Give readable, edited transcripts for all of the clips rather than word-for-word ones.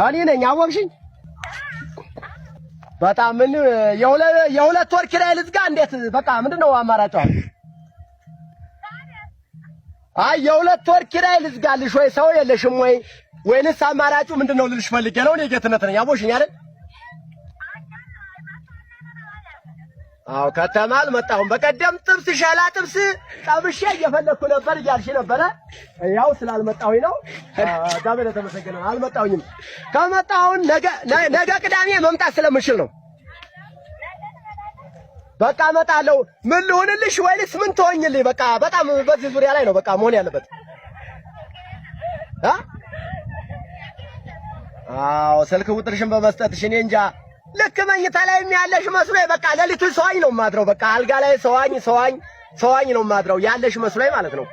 እኔ ነኝ አወቅሽኝ በጣም ምን የሁለት ወር ኪራይ ልዝጋ እንዴት በቃ ምንድነው አማራጭው አይ የሁለት ወር ኪራይ ልዝጋልሽ ወይ ሰው የለሽም ወይ ወይንስ አማራጩ ምንድነው ልልሽ ፈልጌ ነው እኔ ጌትነት ነኝ አቦሽኝ አይደል አው ከተማል መጣሁን በቀደም ጥብስ ሻላ ጥብስ ጠብሼ እየፈለኩ ነበር እያልሽ ነበር ያው ስላልመጣሁኝ ነው ዳበለ ተመሰገነ አልመጣሁኝም ከመጣሁን ነገ ቅዳሜ መምጣት ስለምችል ነው በቃ መጣለው ምን ልሆንልሽ ወይስ ምን ትሆኝልኝ በቃ በጣም በዚህ ዙሪያ ላይ ነው በቃ መሆን ያለበት አው ስልክ ቁጥርሽን በመስጠትሽ እኔ እንጃ ልክ መኝታ ላይ ያለሽ መስሎኝ በቃ ለሊቱ ሰዋኝ ነው ማድረው በቃ አልጋ ላይ ሰዋኝ ነው ማድረው ያለሽ መስሎኝ ማለት ነው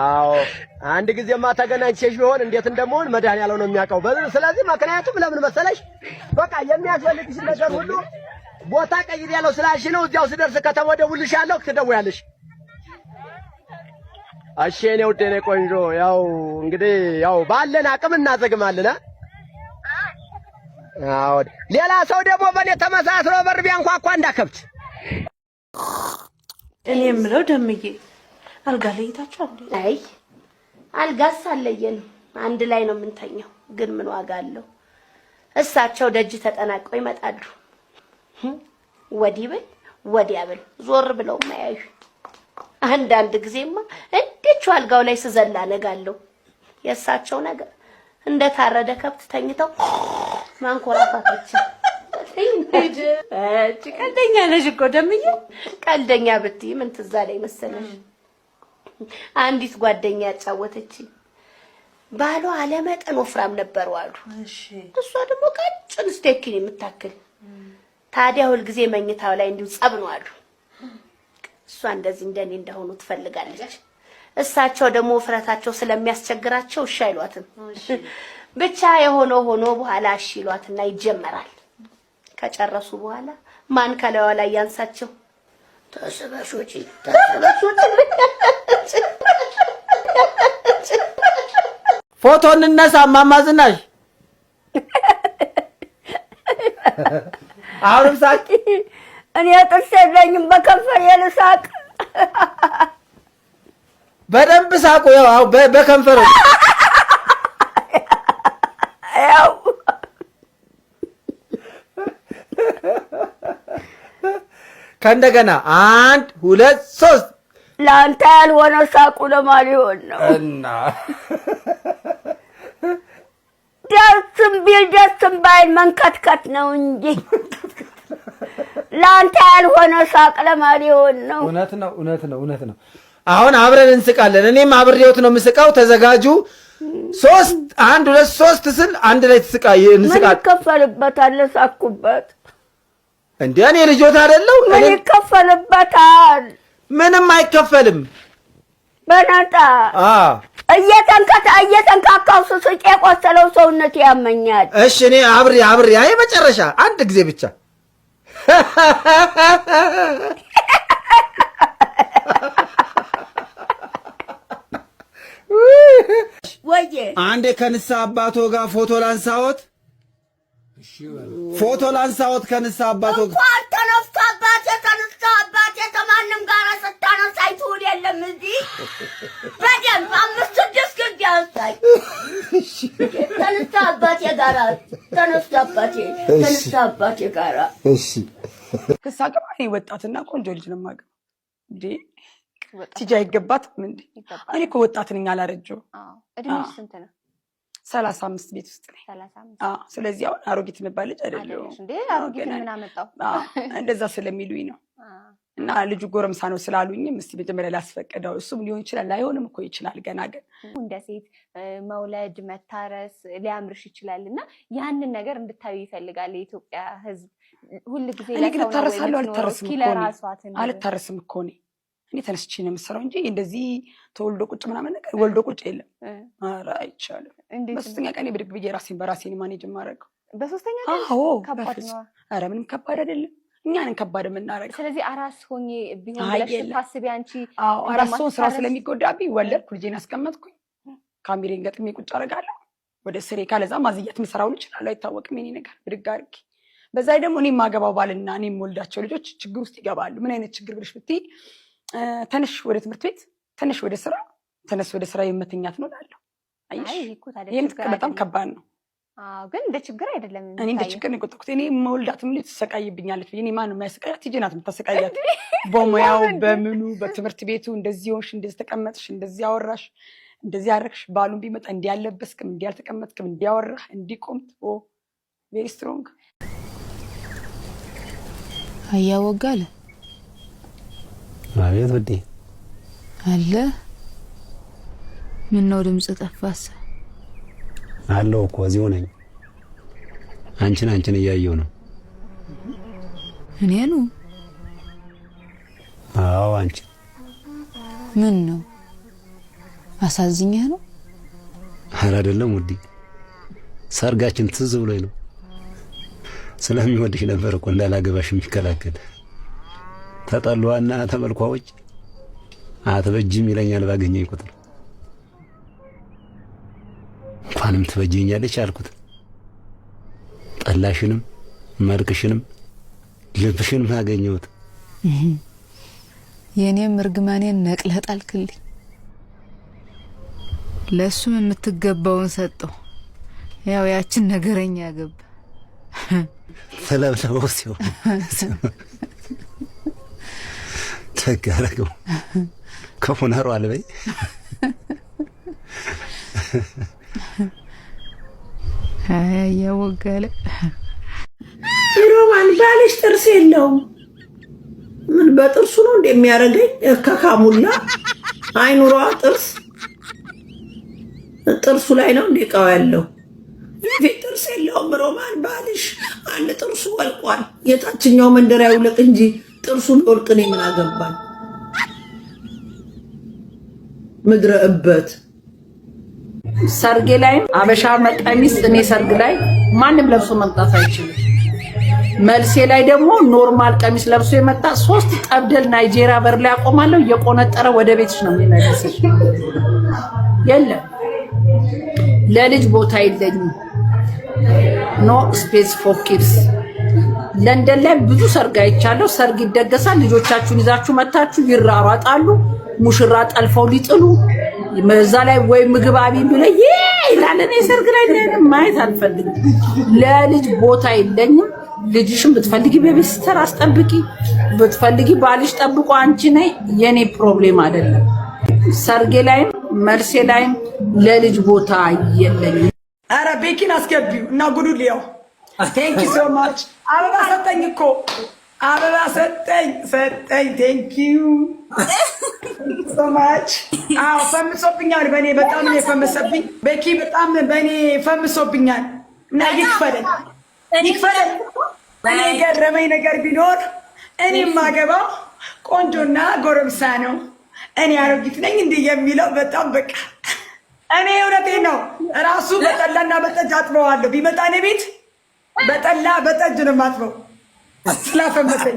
አው አንድ ጊዜማ ተገናኝቼሽ ቢሆን እንዴት እንደምሆን መድኃኒዓለም ነው የሚያውቀው ስለዚህ ምክንያቱም ለምን መሰለሽ በቃ የሚያስፈልግሽ ነገር ሁሉ ቦታ ቀይር ያለው ስላልሽ ነው እዚያው ስደርስ ከተማው ደውልልሻለሁ ትደውያለሽ እሺ እኔ ውዴ ነኝ ቆንጆ ያው እንግዲህ ያው ባለን አቅም እናዘግማለን አዎ ሌላ ሰው ደግሞ በኔ ተመሳስሎ በር ቢያንኳኳ እንዳከብት እኔ የምለው ደምዬ አልጋ ላይ ታቻለ አይ አልጋስ አለየን አንድ ላይ ነው የምንተኛው ግን ምን ዋጋ አለው እሳቸው ደጅ ተጠናቀው ይመጣሉ ወዲህ በል ወዲያ በል ዞር ብለው ማያዩ አንዳንድ ጊዜማ እንዴት አልጋው ላይ ስዘላ ነጋለው የእሳቸው ነገር እንደ ታረደ ከብት ተኝተው ማንኮራፋት ብቻ ቀልደኛ ነሽ እኮ ደምዬ ቀልደኛ ብትይ ምን ትዝ አለኝ መሰለሽ አንዲት ጓደኛ ያጫወተች ባሏ አለመጠን ወፍራም ነበር ዋሉ እሺ እሷ ደግሞ ቀጭን ስቴኪን የምታክል ታዲያ ሁሉ ጊዜ መኝታው ላይ እንዲው ጸብ ነው አሉ እሷ እንደዚህ እንደኔ እንደሆኑ ትፈልጋለች እሳቸው ደግሞ ፍረታቸው ስለሚያስቸግራቸው እሺ አይሏትም ብቻ የሆነ ሆኖ በኋላ እሺ ይሏትና ይጀመራል ከጨረሱ በኋላ ማን ከላዩ ላይ ያንሳቸው ተሰበሾች ፎቶ እንነሳ ማማ ዝናሽ አሁንም ሳቂ እኔ ጥርስ የለኝም በከንፈር የልሳቅ በደንብ ሳቁ ያው በከንፈር ያው ከእንደገና 1 2 3 ላንተ ያልሆነ ሳቁ ለማን ይሆን ነው እና ደስም ቢል ደስም ባይል መንከትከት ነው እንጂ ላንተ ያልሆነ ሳቅ ለማን ይሆን ነው እውነት ነው አሁን አብረን እንስቃለን እኔም አብሬውት ነው የምስቃው ተዘጋጁ 3 1 2 3 ስል አንድ ላይ ትስቃይ እንስቃለን ምን ይከፈልበታል ሳቁበት እንዴ እኔ ልጆት አይደለው ምን ይከፈልበታል ምንም አይከፈልም በናታ እየተንካካው ስስቅ የቆሰለው ሰውነት ያመኛል እሺ እኔ አብሬ አይ መጨረሻ አንድ ጊዜ ብቻ ወዬ አንዴ ከንሳ አባቶ ጋር ፎቶ ላንሳዎት ከንሳ አባቶ ጋር ተነስቶ አባቴ ከማንም ጋር ስታነሳ አይተውል የለም እዚህ በደንብ 5-6 ጊዜ ያሳይ ተነስቶ አባቴ ጋር እሺ ከሳቀባ እኔ ወጣትና ቆንጆ ልጅ ነው የማውቀው እንዴ ትጃ አይገባትም እንዴ እኔ እኮ ወጣት ነኝ አላረጀው እድሜሽ ስንት ነው 35 ቤት ውስጥ ነኝ 35 ስለዚህ አሁን አሮጊት መባል ልጅ አይደለም እንዴ አሮጊት ምን አመጣው እንደዛ ስለሚሉኝ ነው እና ልጁ ጎረምሳ ነው ስላሉኝም እስቲ መጀመሪያ ላስፈቀደው እሱም ሊሆን ይችላል ላይሆንም እኮ ይችላል ገና ግን እንደ ሴት መውለድ መታረስ ሊያምርሽ ይችላልና ያንን ነገር እንድታዩ ይፈልጋል የኢትዮጵያ ህዝብ ሁሉ ጊዜ ለሰው አልታረስም እኮ እኔ ተነስቼ ነው የምሰራው እንጂ እንደዚህ ተወልዶ ቁጭ ምናምን ነገር ወልዶ ቁጭ የለም ኧረ አይቻልም በሶስተኛ ቀን ብድግ ብዬ ራሴን በራሴን ማኔጅ ማድረግ በሶስተኛ ቀን አዎ ከባድ ነው ኧረ ምንም ከባድ አይደለም እኛን ከባድ የምናረጋው ስለዚህ አራስ ሆኜ ቢሆን ብለሽ ታስቢ አንቺ አራስ ሆኜ ስራ ስለሚጎዳብኝ ወለድኩ ልጄን አስቀመጥኩኝ ካሜራን ገጥሜ ቁጭ አደርጋለሁ ወደ ስሬ ካለዛ ማዝያት ምሰራው ይችላል አይታወቅም የኔ ነገር ብድግ አድርጌ በዛ ደግሞ እኔ ማገባው ባልና እኔ ወልዳቸው ልጆች ችግር ውስጥ ይገባሉ ምን አይነት ችግር ብለሽ ብትይ ተነሽ ወደ ትምህርት ቤት ተነሽ ወደ ስራ ተነስ ወደ ስራ የመተኛት ነው ላለው አይ እኮ ታዲያ በጣም ከባድ ነው ግን እንደ ችግር አይደለም እኔ እንደ ችግር ነው የቆጠርኩት እኔ መወልዳትም ልጅ ተሰቃይብኛለች እኔ ማን የማይሰቃያት ይጀናት ተሰቃያት በሙያው በምኑ በትምህርት ቤቱ እንደዚህ ሆንሽ እንደዚህ ተቀመጥሽ እንደዚህ አወራሽ እንደዚህ አረክሽ ባሉን ቢመጣ እንዲያለበስክም እንዲያልተቀመጥክም እንዲያወራህ እንዲቆምት ቬሪ ስትሮንግ አያወጋለ አቤት ወዴ አለ ምን ነው ድምጽ ጠፋስ አለው እኮ እዚሁ ነኝ አንቺን እያየሁ ነው እኔኑ አዎ አንቺ ምን ነው አሳዝኛህ ነው ኧረ አይደለም ውዴ ሰርጋችን ትዝ ብሎኝ ነው ስለሚወድሽ ነበር እኮ እንዳላገባሽ የሚከላከል ተጠሏና ተመልኳዎች አትበጅም ይለኛል ባገኘኝ ቁጥር እንኳንም ትበጅኛለች አልኩት ጠላሽንም መልክሽንም ልብሽንም አገኘሁት የኔም እርግማኔን ነቅለህ ጣልክልኝ ለሱም የምትገባውን ሰጠው ያው ያችን ነገረኛ ገባ ተለብለበው ሲው ተጋረገው ከሆነሩ አልበይ ያወጋለ ሮማን ባልሽ ጥርስ የለውም ምን በጥርሱ ነው እንደሚያረገኝ ከካሙላ አይኑሯ ጥርሱ ላይ ነው እንደቃው ያለው ጥርስ የለውም ሮማን ባልሽ አንድ ጥርሱ ወልቋል የታችኛው መንደር ያውልቅ እንጂ ጥርሱን ወልቅኔ ምን አገባኝ ምድረ እበት ሰርጌ ላይ አበሻ ቀሚስ እኔ ሰርግ ላይ ማንም ለብሶ መምጣት አይችልም መልሴ ላይ ደግሞ ኖርማል ቀሚስ ለብሶ የመጣ 3 ጠብደል ናይጄሪያ በር ላይ አቆማለሁ የቆነጠረ ወደ ቤትሽ ነው የሚመለስሽ የለም ለልጅ ቦታ የለኝም ኖ ስፔስ ፎር ኪድስ ለንደን ላይ ብዙ ሰርግ አይቻለሁ ሰርግ ይደገሳል ልጆቻችሁን ይዛችሁ መታችሁ ይራራጣሉ ሙሽራ ጠልፈው ሊጥሉ መዛ ላይ ወይ ምግብ አቢን ቢለ ይላል እኔ ሰርግ ላይ ማየት አልፈልግም ለልጅ ቦታ የለኝም ልጅሽን ብትፈልጊ በቤስተር አስጠብቂ ብትፈልጊ ባልሽ ጠብቆ አንቺ ነይ የኔ ፕሮብሌም አይደለም ሰርጌ ላይ መልሴ ላይ ለልጅ ቦታ የለኝም አረ ቤኪን አስገቢው እና ጉዱልያው ቴንክ ዩ ሶ ማች አበባ ሰጠኝ እኮ አበባ ሰጠኝ ቴንክ ዩ ሶ ማች አዎ ፈምሶብኛል በኔ በጣም ነው ፈምሰብኝ ቤኪ በጣም በኔ ፈምሶብኛል እና ይክፈለኝ እኔ ገረመኝ ነገር ቢኖር እኔ ማገባው ቆንጆና ጎረምሳ ነው እኔ አሮጊት ነኝ እንዴ የሚለው በጣም በቃ እኔ እውነቴን ነው ራሱ በጠላና በጠጅ አጥበዋለሁ ቢመጣ እኔ ቤት በጠላ በጠጅ ነው የማጥበው ስላፈመሰኝ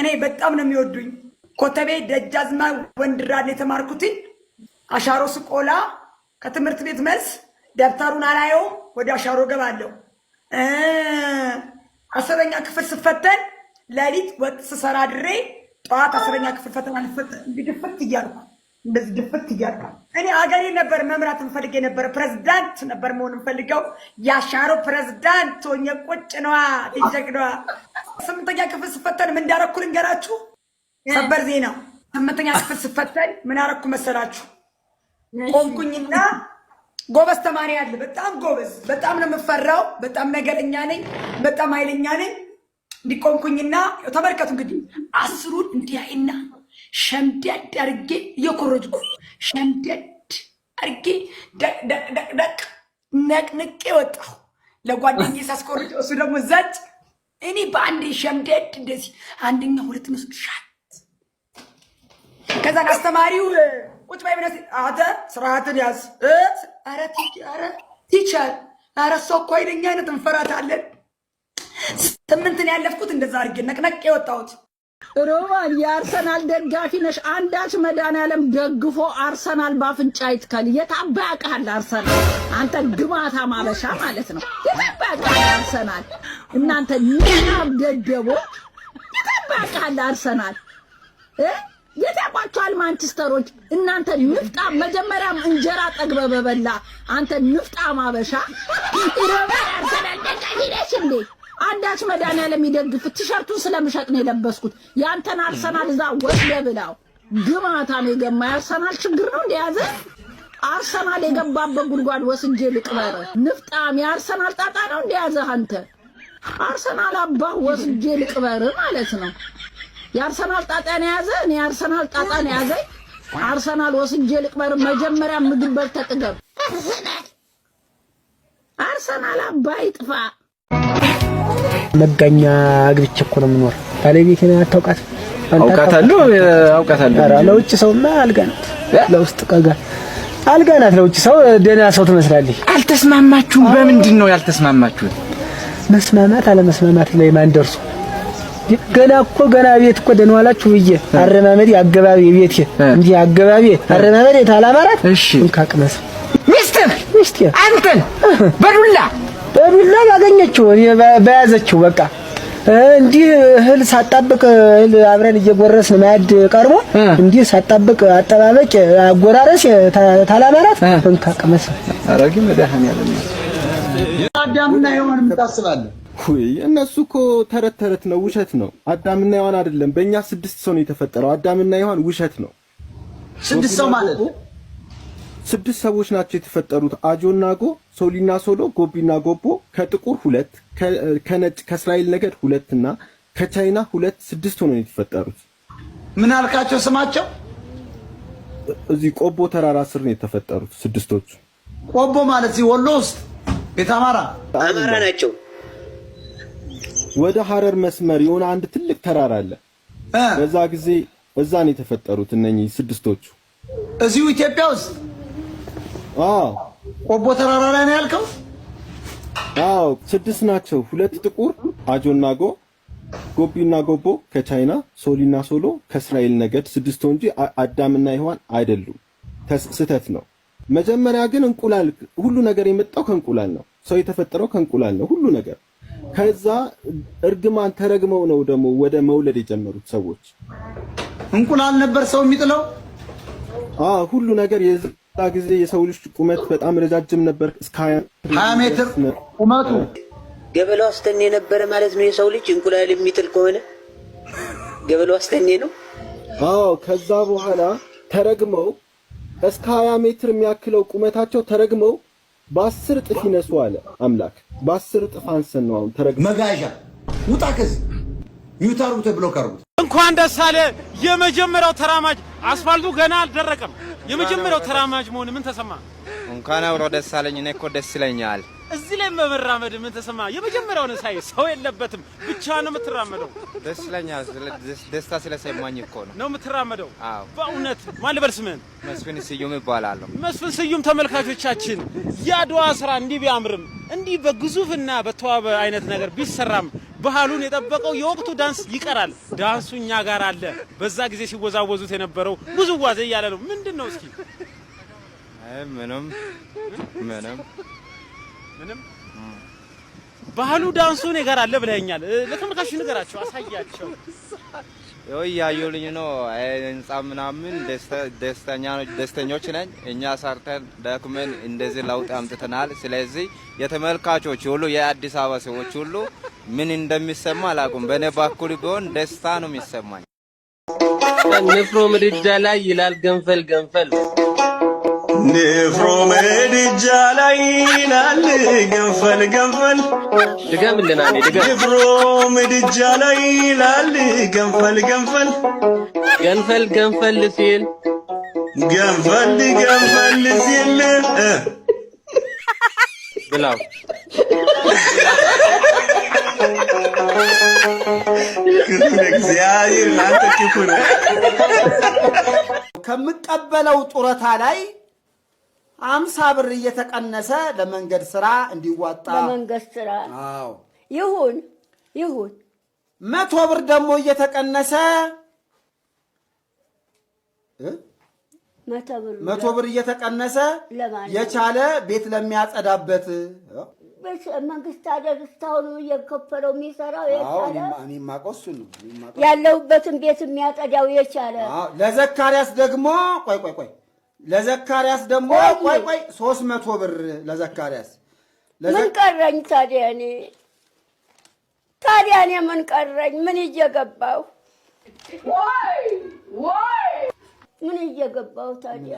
እኔ በጣም ነው የሚወዱኝ ኮተቤ ደጃዝማ ወንድራን የተማርኩትኝ አሻሮ ስቆላ ከትምህርት ቤት መልስ ደብተሩን አላየው ወደ አሻሮ ገባለሁ 10ኛ ክፍል ስፈተን ለሊት ወጥ ስሰራ ድሬ ጠዋት 10ኛ ክፍል ፈተና ልፈተን ድፍት እያልኩ እንደዚህ ድፍት እያልኩ እኔ አገሬ ነበር መምራት እንፈልግ ነበር ፕሬዝዳንት ነበር መሆን እንፈልገው ያሻሮ ፕሬዝዳንት ሆኜ ቁጭ ነዋ ትጀግነዋ 8ኛ ክፍል ስፈተን ምን እንዳረኩ ልንገራችሁ ሰበር ዜና 8ኛ ክፍል ስፈተን ምን አረኩ መሰላችሁ ቆንኩኝና ጎበዝ ተማሪ አለ በጣም ጎበዝ በጣም ነው የምፈራው በጣም ነገረኛ ነኝ በጣም ኃይለኛ ነኝ እንዲቆንኩኝና ተመልከቱ እንግዲህ 10ን እንዲያይና ሸምደድ አርጌ የኮረጅኩ ሸምደድ አርጌ ደቅ ነቅንቄ ወጣሁ ለጓደኛዬ ሳስቆርጥ እሱ ደግሞ ዘጭ እኔ በአንድ ሸምደድ እንደዚህ አንደኛ ሁለት ነው ሻት ከዛ አስተማሪው ቁጭ ባይ ብለህ አተ ስርዓትን ያዝ አረ ቲቸር አረ ሶኮ አይደኛ አይነት እንፈራታለን 8ን ያለፍኩት እንደዛ አርጌ ነቅነቅ የወጣሁት ሮማን የአርሰናል ደጋፊ ነሽ። አንዳች መድኃኒዓለም ደግፎ አርሰናል ባፍንጫ ይትከል። የታባቃል አርሰናል አንተ ግማታ ማበሻ ማለት ነው። የታባቃል አርሰናል እናንተ ንናብ ደደቦ የታባቃል አርሰናል የታቋቸዋል ማንቸስተሮች እናንተ ንፍጣ መጀመሪያም እንጀራ ጠግበ በበላ አንተ ንፍጣ ማበሻ ሮማን አርሰናል ደጋፊ ነሽ እንዴ? አንዳች መድኃኒዓለም ይደግፍ ቲሸርቱን ስለምሸጥ ነው የለበስኩት። ያንተን አርሰናል እዛ ወስደ ብላው ግማታ ነው የገማ አርሰናል ችግር ነው እንደያዘ አርሰናል የገባበት ጉድጓድ ወስጄ ልቅበር ንፍጣም የአርሰናል ጣጣ ነው እንደያዘ አንተ አርሰናል አባ ወስጄ ልቅበር ማለት ነው። የአርሰናል ጣጣ ነው ያዘ እኔ አርሰናል ጣጣ ነው ያዘ አርሰናል ወስጄ ልቅበር መጀመሪያ ምግብ በልተህ ጥገብ አርሰናል አባ ይጥፋ። መጋኛ አግብቼ እኮ ነው የምኖር። ባለቤቴን አታውቃት? አውቃታለሁ። ኧረ ለውጭ ሰውማ አልጋ ናት፣ ለውስጥ ቀጋ አልጋ ናት። ለውጭ ሰው ደህና ሰው ትመስላለች። አልተስማማችሁም? በምንድን ነው ያልተስማማችሁት? መስማማት አለመስማማት ላይ ማን ደርሶ? ገና ቤት እኮ ደህና ዋላችሁ ብዬ አረማመዴ አገባቢ ቤቴ እንዲህ አገባቢ አረማመዴ ታላማራት። እሺ እንካቅመስ ሚስቴ አንተን በዱላ ባገኘችው በያዘችው በቃ እንዲህ እህል ሳጣብቅ አብረን እየጎረስን ማዕድ ቀርቦ እንዲህ ሳጣብቅ አጠባበቅ አጎራረስ ታላማራት እንካቅመስ። አረጊ መድኃኒዓለም አዳምና ሔዋን የምታስባለህ ወይ? እነሱ እኮ ተረት ነው፣ ውሸት ነው። አዳምና ሔዋን አይደለም፣ በእኛ 6 ሰው ነው የተፈጠረው። አዳምና ሔዋን ውሸት ነው። 6 ሰው ማለት 6 ሰዎች ናቸው የተፈጠሩት። አጆና ጎ፣ ሶሊና ሶሎ፣ ጎቢና ጎቦ፣ ከጥቁር 2፣ ከነጭ ከእስራኤል ነገድ 2 እና ከቻይና 2 6 ሆነው የተፈጠሩት። ምን አልካቸው ስማቸው? እዚህ ቆቦ ተራራ ስር ነው የተፈጠሩት 6ቶቹ። ቆቦ ማለት እዚህ ወሎ ውስጥ ቤት አማራ ናቸው። ወደ ሐረር መስመር የሆነ አንድ ትልቅ ተራራ አለ። በዛ ጊዜ እዛ ነው የተፈጠሩት እነኚህ 6ቶቹ። እዚሁ ኢትዮጵያ ውስጥ ቆቦ ተራራ ላይ ነው ያልከው? 6 ናቸው። 2 ጥቁር አጆና ጎ፣ ጎቢና ጎቦ ከቻይና፣ ሶሊና ሶሎ ከእስራኤል ነገድ 6 እንጂ አዳምና ሔዋን አይደሉም። ስህተት ነው። መጀመሪያ ግን እንቁላል፣ ሁሉ ነገር የመጣው ከእንቁላል ነው። ሰው የተፈጠረው ከእንቁላል ነው ሁሉ ነገር። ከዛ እርግማን ተረግመው ነው ደግሞ ወደ መውለድ የጀመሩት ሰዎች። እንቁላል ነበር ሰው የሚጥለው። ሁሉ ነገር የዛ ጊዜ የሰው ልጅ ቁመት በጣም ረጃጅም ነበር፣ እስከ 20 ሜትር ቁመቱ። ገበላው አስተኔ ነበር ማለት ነው። የሰው ልጅ እንቁላል የሚጥል ከሆነ ገበላው አስተኔ ነው። ከዛ በኋላ ተረግመው እስከ 20 ሜትር የሚያክለው ቁመታቸው ተረግመው በ10 እጥፍ ይነሱ አለ አምላክ። በ10 እጥፍ አንሰን ነው አሁን ተረግመው። መጋዣ ውጣ ከዚህ ዩታሩ ተብሎ ቀርቡ። እንኳን ደስ አለ። የመጀመሪያው ተራማጅ አስፋልቱ ገና አልደረቀም። የመጀመሪያው ተራማጅ መሆን ምን ተሰማ? እንኳን አብሮ ደስ አለኝ። እኔ እኮ ደስ ይለኛል። እዚህ ላይ በመራመድ ምን ተሰማ? የመጀመሪያውን ሳይ ሰው የለበትም ብቻ ነው የምትራመደው። ደስ ይለኛል። ደስታ ስለሰማኝ እኮ ነው የምትራመደው። በእውነት ማን ልበል ስምህን? መስፍን ስዩም ይባላለሁ። መስፍን ስዩም። ተመልካቾቻችን የአድዋ ስራ እንዲህ ቢያምርም እንዲህ በግዙፍና በተዋበ አይነት ነገር ቢሰራም ባህሉን የጠበቀው የወቅቱ ዳንስ ይቀራል። ዳንሱ እኛ ጋር አለ። በዛ ጊዜ ሲወዛወዙት የነበረው ውዝዋዜ እያለ ነው። ምንድን ነው እስኪ? ምንም ባህሉ ዳንሱ እኔ ጋር አለ ብለኸኛል። ለተመልካቾች ንገራቸው፣ አሳያቸው። ያዩልኝ ነው ህንጻ ምናምን ደስተኞች ነኝ። እኛ ሰርተን ደክመን እንደዚህ ለውጥ አምጥተናል። ስለዚህ የተመልካቾች ሁሉ የአዲስ አበባ ሰዎች ሁሉ ምን እንደሚሰማ አላውቅም። በእኔ በኩል ቢሆን ደስታ ነው የሚሰማኝ። ንፍሮ ምድጃ ላይ ይላል ገንፈል ገንፈል። ንፍሮ ምድጃ ላይ ይላል ገንፈል ገንፈል። ድገምልና እኔ ድገም። ንፍሮ ምድጃ ላይ ይላል ገንፈል ገንፈል። ገንፈል ገንፈል ሲል ገንፈል ገንፈል ሲል ብላው እግዚአብሔር ላንተ ክፉነ ከምቀበለው ጡረታ ላይ 50 ብር እየተቀነሰ ለመንገድ ስራ እንዲዋጣ። ለመንገድ ስራ ይሁን 100 ብር ደግሞ እየተቀነሰ 100 ብር እየተቀነሰ የቻለ ቤት ለሚያጸዳበት መንግስት ታዲያ እስካሁን እየከፈለው የሚሰራው የቻለ እኔ የማውቀው እሱን ነው ያለውበትን ቤት የሚያጸዳው የቻለ ለዘካርያስ ደግሞ ቆይ ለዘካርያስ ደግሞ ቆይ 300 ብር ለዘካርያስ ምን ቀረኝ ታዲያ እኔ ምን ቀረኝ ምን እየገባው ምን እየገባው ታዲያ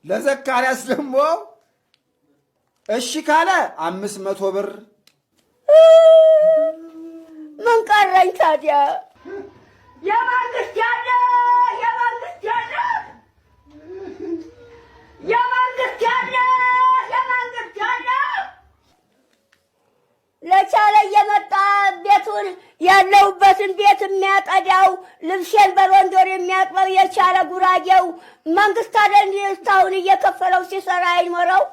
ለዘካርያስ ደግሞ እሺ ካለ 500 ብር ምን ቀረኝ ታዲያ የመንግስት ያለ ለቻለ እየመጣ ቤቱን ያለውበትን ቤት የሚያጠዳው ልብሴን በሮንዶር የሚያጥበው የቻለ ጉራጌው መንግስት አይደል እስካሁን እየከፈለው ሲሰራ አይኖረው